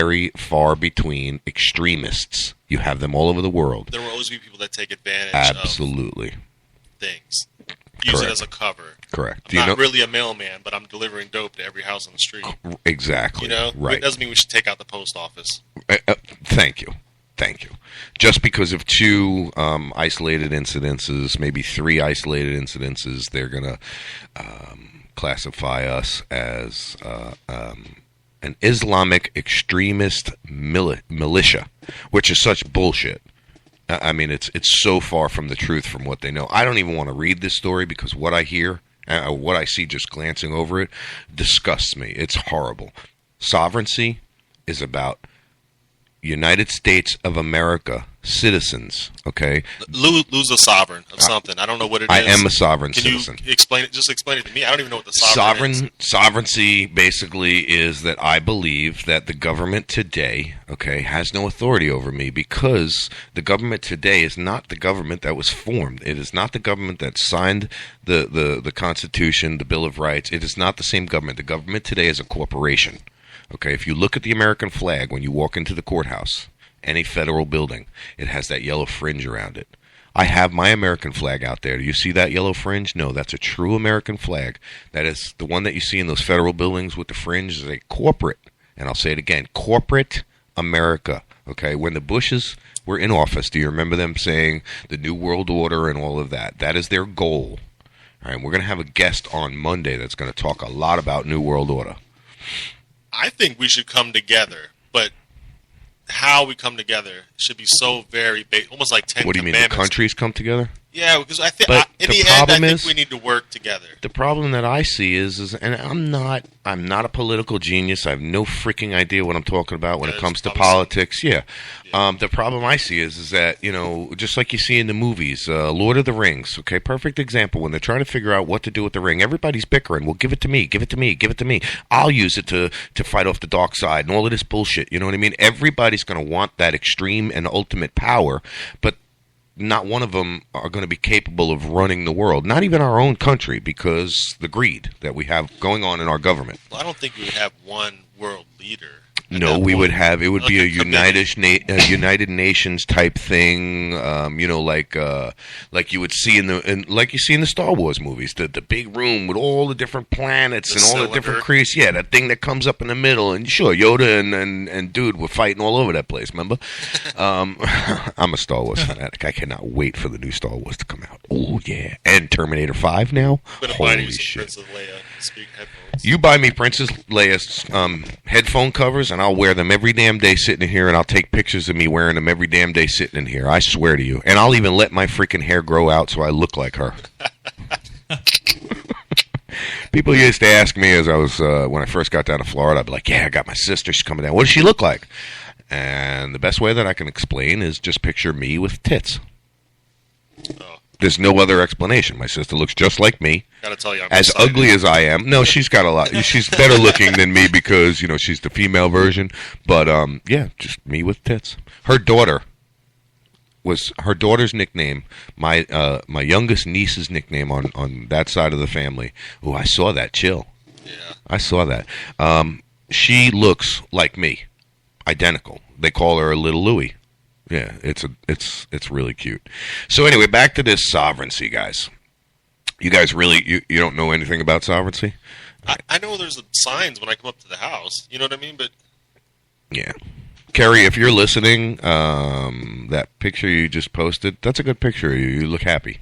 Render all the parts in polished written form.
very far between extremists. You have them all over the world. There will always be people that take advantage Absolutely. of things. Use it as a cover. Correct. I'm not really a mailman, but I'm delivering dope to every house on the street. Exactly. You know? Right. It doesn't mean we should take out the post office. Thank you. Just because of 2 isolated incidences, maybe 3 isolated incidences, they're going to classify us as an Islamic extremist militia, which is such bullshit. I mean, it's so far from the truth from what they know. I don't even want to read this story because what I hear, what I see just glancing over it, disgusts me. It's horrible. Sovereignty is about United States of America citizens, okay? Lose a sovereign of something. I don't know what it is. I am a sovereign citizen. Can you explain it? Just explain it to me. I don't even know what the sovereign is. Sovereignty basically is that I believe that the government today, okay, has no authority over me because the government today is not the government that was formed. It is not the government that signed the Constitution, the Bill of Rights. It is not the same government. The government today is a corporation. Okay, if you look at the American flag when you walk into the courthouse, any federal building, it has that yellow fringe around it. I have my American flag out there. Do you see that yellow fringe? No, that's a true American flag. That is the one that you see in those federal buildings with the fringe is a corporate, and I'll say it again, corporate America. Okay, when the Bushes were in office, do you remember them saying the New World Order and all of that? That is their goal. All right, we're going to have a guest on Monday that's going to talk a lot about New World Order. I think we should come together, but how we come together should be so very big, almost like 10 What do you mean, the countries come together? Yeah, because I think in the end, I think we need to work together. The problem that I see is, and I'm not a political genius. I have no freaking idea what I'm talking about when it comes to politics. Yeah. The problem I see is that, you know, just like you see in the movies, Lord of the Rings, okay, perfect example. When they're trying to figure out what to do with the ring, everybody's bickering. Well, give it to me, give it to me, give it to me. I'll use it to fight off the dark side and all of this bullshit. You know what I mean? Everybody's going to want that extreme and ultimate power, but not one of them are going to be capable of running the world, not even our own country, because the greed that we have going on in our government. Well, I don't think we would have one world leader. No, we would have. It would be a United Nations type thing. You know, like you would see like you see in the Star Wars movies, the big room with all the different planets and all the different creatures. Yeah, that thing that comes up in the middle. And sure, Yoda and dude were fighting all over that place. Remember? I'm a Star Wars fanatic. I cannot wait for the new Star Wars to come out. Oh yeah, and Terminator 5 now. Holy shit! You buy me Princess Leia's headphone covers, and I'll wear them every damn day sitting in here, and I'll take pictures of me wearing them every damn day sitting in here. I swear to you. And I'll even let my freaking hair grow out so I look like her. People used to ask me as I was, when I first got down to Florida, I'd be like, yeah, I got my sister. She's coming down. What does she look like? And the best way that I can explain is just picture me with tits. Oh. There's no other explanation. My sister looks just like me. Gotta tell you, I'm as excited. Ugly as I am. No, she's got a lot. She's better looking than me because, you know, she's the female version. But, yeah, just me with tits. Her daughter's nickname, my youngest niece's nickname on that side of the family. Oh, I saw that. Chill. Yeah. I saw that. She looks like me. Identical. They call her Little Louie. Yeah, it's really cute. So anyway, back to this sovereignty, guys. You guys really you don't know anything about sovereignty? I know there's signs when I come up to the house. You know what I mean? But yeah, Carrie, if you're listening, that picture you just posted, that's a good picture. You look happy.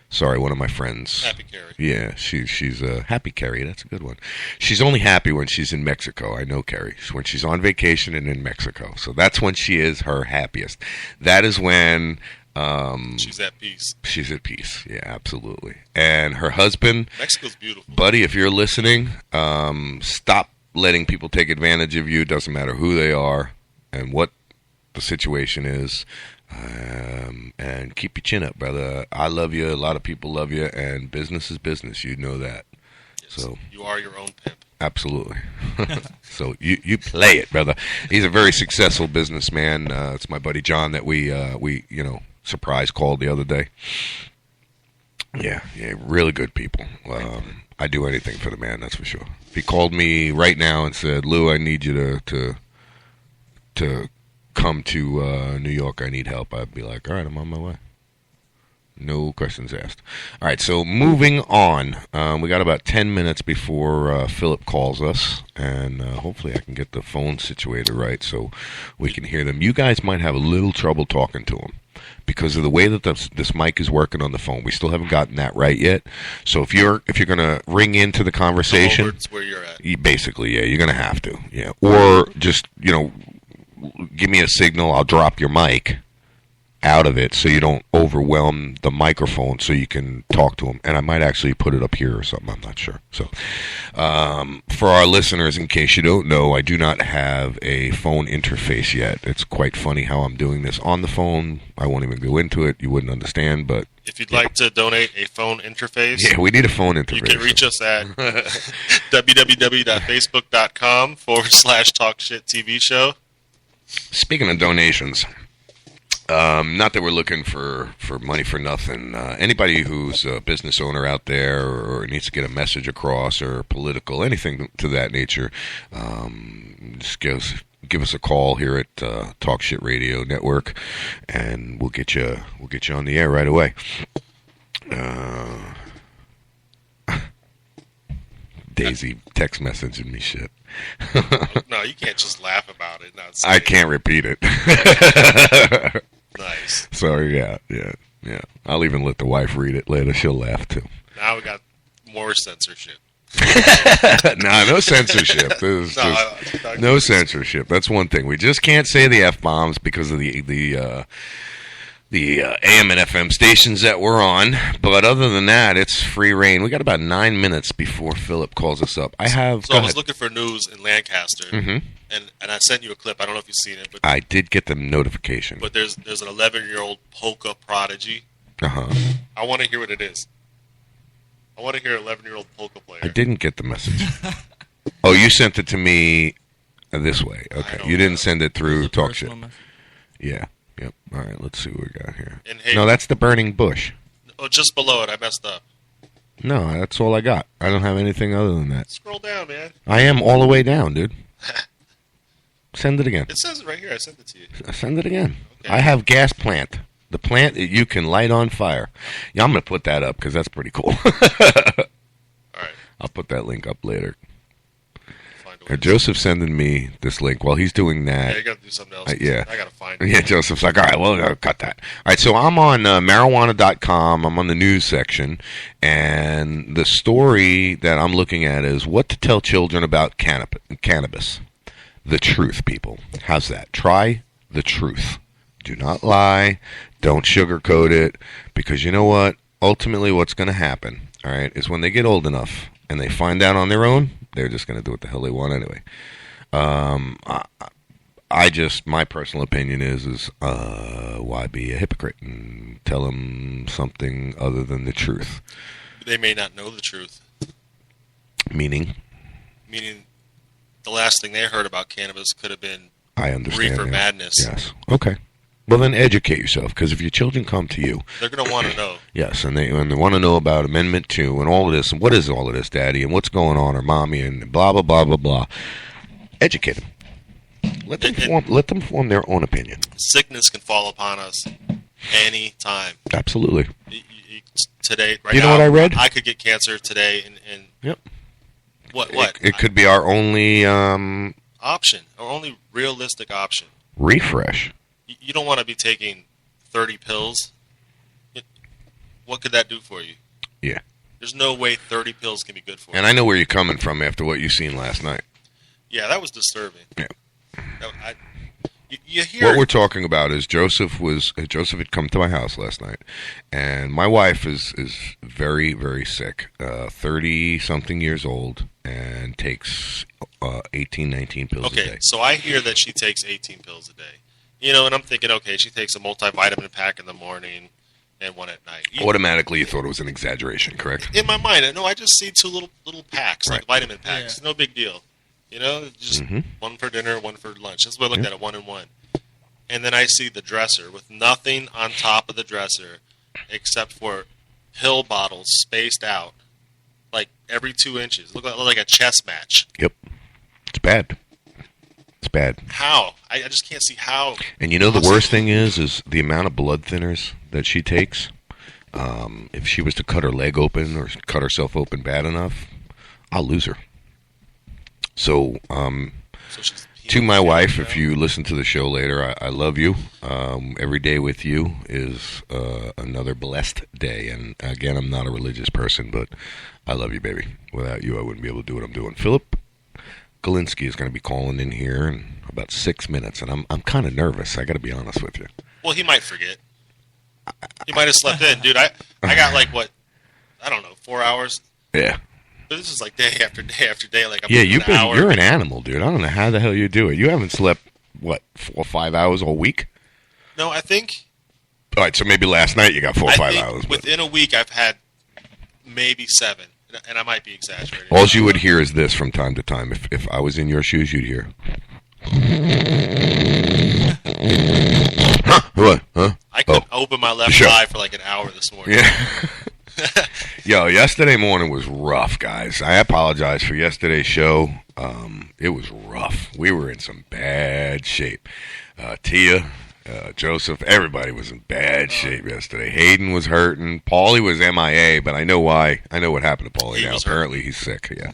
Sorry, one of my friends. Happy Carrie. Yeah, she's happy Carrie. That's a good one. She's only happy when she's in Mexico. I know Carrie. When she's on vacation and in Mexico. So that's when she is her happiest. That is when she's at peace. She's at peace. Yeah, absolutely. And her husband, Mexico's beautiful. Buddy, if you're listening, stop letting people take advantage of you. It doesn't matter who they are and what the situation is. And keep your chin up, brother. I love you. A lot of people love you, and business is business. You know that. Yes, so you are your own pimp. Absolutely. So you play it, brother. He's a very successful businessman. It's my buddy John that we surprise called the other day. Yeah, really good people. I'd do anything for the man, that's for sure. If he called me right now and said, "Lou, I need you to to come to New York, I need help, I'd be like, all right, I'm on my way. No questions asked. All right, so moving on. We got about 10 minutes before Philip calls us, and hopefully I can get the phone situated right so we can hear them. You guys might have a little trouble talking to him because of the way that this mic is working on the phone. We still haven't gotten that right yet. So if you're going to ring into the conversation, it's where you're at. Basically, yeah, you're going to have to, yeah, or just give me a signal. I'll drop your mic out of it so you don't overwhelm the microphone so you can talk to him. And I might actually put it up here or something. I'm not sure. So for our listeners, in case you don't know, I do not have a phone interface yet. It's quite funny how I'm doing this on the phone. I won't even go into it. You wouldn't understand, but if you'd like to donate a phone interface, yeah, we need a phone interface. You can reach us at www.facebook.com/talkshitttvshow. Speaking of donations, not that we're looking for money for nothing. Anybody who's a business owner out there or needs to get a message across or political, anything to that nature, just give us a call here at Talk Shit Radio Network, and we'll get you on the air right away. Daisy text messaging me shit. No, you can't just laugh about it. I can't repeat it. Nice. So yeah. I'll even let the wife read it later. She'll laugh too. Now we got more censorship. Nah, no censorship. No censorship. That's one thing. We just can't say the F-bombs because of the AM and FM stations that we're on. But other than that, it's free reign. We got about 9 minutes before Philip calls us up. I was looking for news in Lancaster, mm-hmm. and I sent you a clip. I don't know if you've seen it, but I did get the notification. But there's an 11-year-old polka prodigy. I want to hear what it is. I want to hear 11-year-old polka player. I didn't get the message. Oh, you sent it to me this way. Okay, you didn't send it through Talk Shit. Yeah. Yep. All right. Let's see what we got here. No, that's the burning bush. Oh, just below it. I messed up. No, that's all I got. I don't have anything other than that. Scroll down, man. I am all the way down, dude. Send it again. It says it right here. I sent it to you. Send it again. Okay. I have gas plant. The plant that you can light on fire. Yeah, I'm going to put that up because that's pretty cool. All right. I'll put that link up later. Joseph's sending me this link while he's doing that. Yeah, you got to do something else. Yeah. I got to find it. Yeah, Joseph's like, all right, well, I'll cut that. All right, so I'm on marijuana.com. I'm on the news section, and the story that I'm looking at is what to tell children about cannabis. The truth, people. How's that? Try the truth. Do not lie. Don't sugarcoat it, because you know what? Ultimately, what's going to happen, all right, is when they get old enough and they find out on their own, they're just going to do what the hell they want anyway. My personal opinion is why be a hypocrite and tell them something other than the truth? They may not know the truth. Meaning the last thing they heard about cannabis could have been reefer madness. Yes. Okay. Well, then educate yourself, because if your children come to you, they're going to want to know. Yes, and they want to know about Amendment 2 and all of this, and what is all of this, Daddy, and what's going on, or Mommy, and blah, blah, blah, blah, blah. Educate them. Let them form their own opinion. Sickness can fall upon us any time. Absolutely. Today, right now, you know what I read? I could get cancer today, and yep. What? It could be our only option, our only realistic option. Refresh. You don't want to be taking 30 pills. What could that do for you? Yeah. There's no way 30 pills can be good for you. And I know where you're coming from after what you seen last night. Yeah, that was disturbing. Yeah. You hear what we're talking about is Joseph had come to my house last night, and my wife is very, very sick, 30-something years old, and takes 18, 19 pills a day. Okay, so I hear that she takes 18 pills a day. And I'm thinking, okay, she takes a multivitamin pack in the morning and one at night. Automatically, you thought it was an exaggeration, correct? In my mind, no, I just see two little packs, like vitamin packs. Yeah. No big deal. Just one for dinner, one for lunch. That's what I looked at, 1 and 1. And then I see the dresser with nothing on top of the dresser except for pill bottles spaced out, like every 2 inches. Look like a chess match. Yep. It's bad. bad. How? I just can't see how. And you know the worst thing is the amount of blood thinners that she takes. If she was to cut her leg open or cut herself open bad enough, I'll lose her. So, to my wife, if you listen to the show later, I love you. Every day with you is another blessed day. And again, I'm not a religious person, but I love you, baby. Without you, I wouldn't be able to do what I'm doing. Philip Galinsky is going to be calling in here in about 6 minutes, and I'm kind of nervous. I got to be honest with you. Well, he might forget. He might have slept in, dude. I got like what? I don't know, 4 hours. Yeah. But this is like day after day after day. Like you're an animal, dude. I don't know how the hell you do it. You haven't slept what 4 or 5 hours all week? No, I think. All right, so maybe last night you got 4 or 5 hours. Within a week, I've had maybe 7, and I might be exaggerating. All you would hear is this from time to time. If I was in your shoes, you'd hear. What? Huh? I couldn't open my left eye for like an hour this morning. Yeah. Yo, yesterday morning was rough, guys. I apologize for yesterday's show. It was rough. We were in some bad shape. Tia, Joseph, everybody was in bad shape yesterday. Hayden was hurting. Paulie was MIA, but I know why. I know what happened to Paulie now. Apparently he's sick, yeah.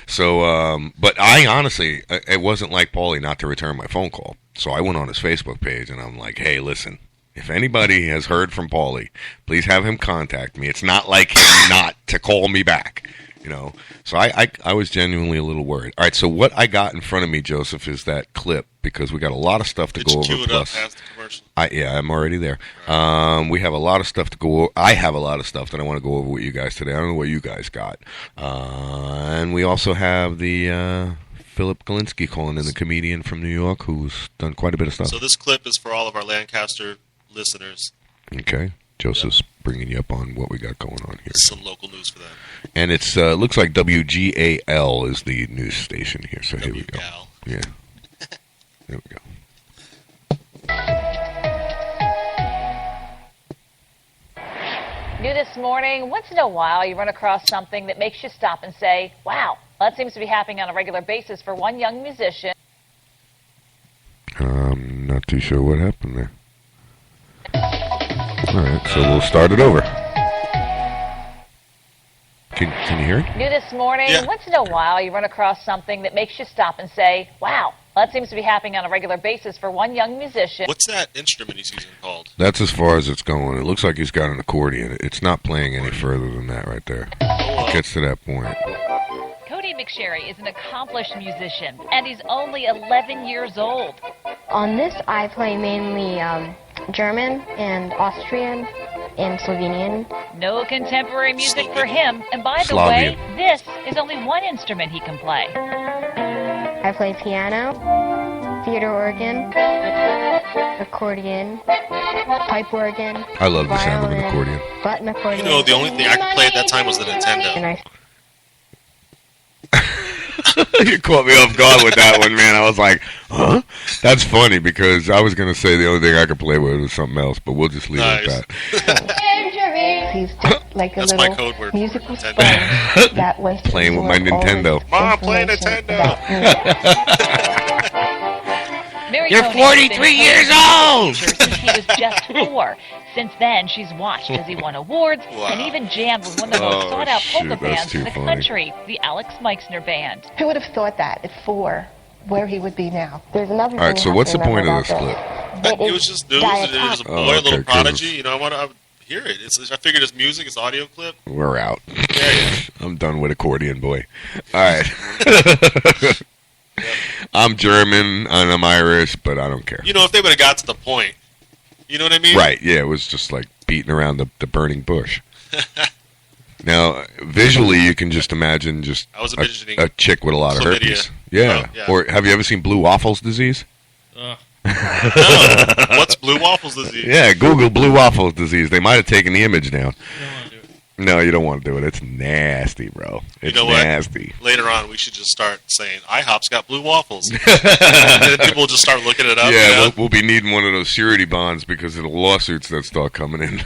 So, but I honestly, it wasn't like Paulie not to return my phone call. So I went on his Facebook page, and I'm like, hey, listen. If anybody has heard from Paulie, please have him contact me. It's not like him not to call me back, you know. So I was genuinely a little worried. All right, so what I got in front of me, Joseph, is that clip because we got a lot of stuff to go over. Did you cue it up past the commercial? Yeah, I'm already there. We have a lot of stuff to go over. I have a lot of stuff that I want to go over with you guys today. I don't know what you guys got. And we also have the Philip Galinsky calling in, the comedian from New York who's done quite a bit of stuff. So this clip is for all of our Lancaster listeners. Okay. Joseph's bringing you up on what we got going on here. Some local news for them. And it's looks like WGAL is the news station here. So here we go. Yeah. There we go. New this morning, once in a while you run across something that makes you stop and say, wow, that seems to be happening on a regular basis for one young musician. I'm not too sure what happened there. All right, so we'll start it over. Can you hear it? New this morning, once in a while you run across something that makes you stop and say, wow, that seems to be happening on a regular basis for one young musician. What's that instrument he's using called? That's as far as it's going. It looks like he's got an accordion. It's not playing any further than that right there. It gets to that point. Cody McSherry is an accomplished musician, and he's only 11 years old. On this, I play mainly German and Austrian and Slovenian. No contemporary music for him, and by the way, this is only one instrument he can play. I play piano, theater organ, accordion, pipe organ. I love the sound of an accordion. Button accordion. You know, the only thing I could play at that time was the Nintendo. You caught me off guard with that one, man. I was like, huh? That's funny because I was going to say the only thing I could play with was something else, but we'll just leave it at that. He's just like a That's little my code word musical for sponge that was playing with my Nintendo. Mom, play Nintendo. You're 43 years old! Since he was just 4. Since then, she's watched as he won awards and even jammed with one of the most sought-out polka bands in the country, the Alex Meixner Band. Who would have thought that at 4, where he would be now? There's another All right, so what's the point of this clip? It was just news. It was a boy, a little prodigy. You know, I would hear it. I figured it's music, it's audio clip. We're out. Yeah. I'm done with accordion boy. All right. I'm German and I'm Irish, but I don't care. You know, if they would have got to the point, you know what I mean? Right, yeah, it was just like beating around the burning bush. Now, visually, you can just imagine just a chick with a lot of herpes. Yeah. Oh, yeah. Or have you ever seen blue waffles disease? No. What's blue waffles disease? Yeah, Google blue waffles disease. They might have taken the image down. No, you don't want to do it. It's nasty, bro. It's nasty. Later on, we should just start saying, IHOP's got blue waffles. And then people will just start looking it up. Yeah, we'll be needing one of those surety bonds because of the lawsuits that start coming in.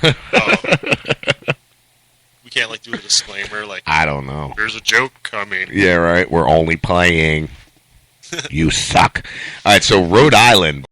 We can't, like, do a disclaimer, like... I don't know. There's a joke coming. Yeah, right. We're only playing. You suck. All right, so Rhode Island.